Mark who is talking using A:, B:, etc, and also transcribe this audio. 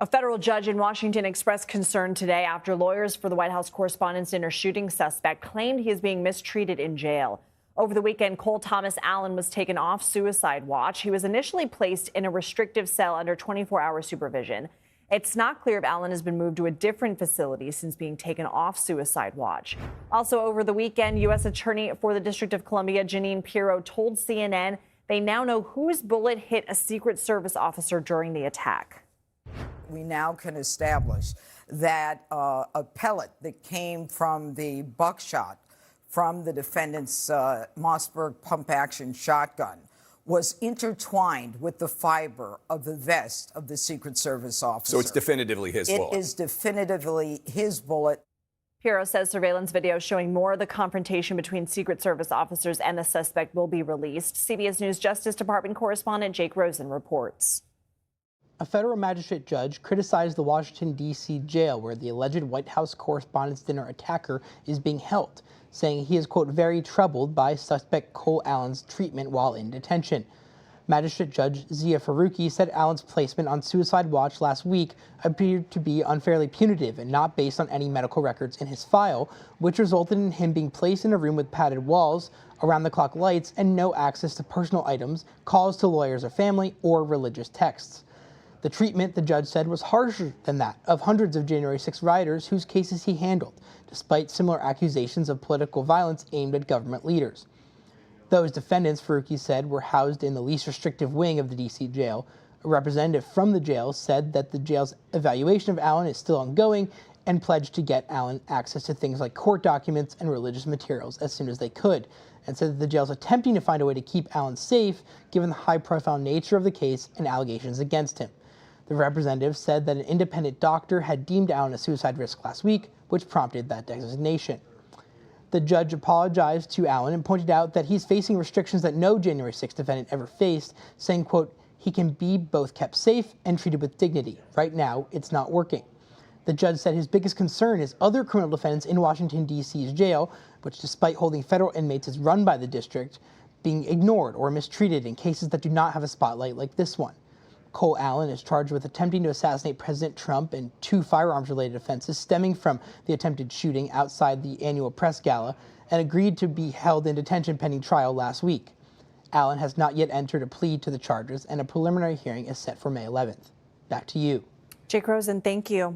A: A federal judge in Washington expressed concern today after lawyers for the White House Correspondents Dinner shooting suspect claimed he is being mistreated in jail. Over the weekend, Cole Thomas Allen was taken off suicide watch. He was initially placed in a restrictive cell under 24-hour supervision. It's not clear if Allen has been moved to a different facility since being taken off suicide watch. Also over the weekend, U.S. Attorney for the District of Columbia, Jeanine Pirro, told CNN they now know whose bullet hit a Secret Service officer during the attack.
B: We now can establish that a pellet that came from the buckshot from the defendant's Mossberg pump-action shotgun was intertwined with the fiber of the vest of the Secret Service officer.
C: So it's definitively his bullet.
B: It is definitively his bullet.
A: Pirro says surveillance video showing more of the confrontation between Secret Service officers and the suspect will be released. CBS News Justice Department correspondent Jake Rosen reports.
D: A federal magistrate judge criticized the Washington, D.C. jail where the alleged White House Correspondents Dinner attacker is being held, saying he is, quote, very troubled by suspect Cole Allen's treatment while in detention. Magistrate Judge Zia Faruqi said Allen's placement on suicide watch last week appeared to be unfairly punitive and not based on any medical records in his file, which resulted in him being placed in a room with padded walls, around-the-clock lights, and no access to personal items, calls to lawyers or family, or religious texts. The treatment, the judge said, was harsher than that of hundreds of January 6 rioters whose cases he handled, despite similar accusations of political violence aimed at government leaders. Those defendants, Faruqi said, were housed in the least restrictive wing of the D.C. jail. A representative from the jail said that the jail's evaluation of Allen is still ongoing and pledged to get Allen access to things like court documents and religious materials as soon as they could, and said that the jail is attempting to find a way to keep Allen safe given the high-profile nature of the case and allegations against him. The representative said that an independent doctor had deemed Allen a suicide risk last week, which prompted that designation. The judge apologized to Allen and pointed out that he's facing restrictions that no January 6 defendant ever faced, saying, quote, he can be both kept safe and treated with dignity. Right now, it's not working. The judge said his biggest concern is other criminal defendants in Washington, D.C.'s jail, which, despite holding federal inmates as run by the district, being ignored or mistreated in cases that do not have a spotlight like this one. Cole Allen is charged with attempting to assassinate President Trump and 2 firearms-related offenses stemming from the attempted shooting outside the annual press gala and agreed to be held in detention pending trial last week. Allen has not yet entered a plea to the charges, and a preliminary hearing is set for May 11th. Back to you.
A: Jake Rosen, thank you.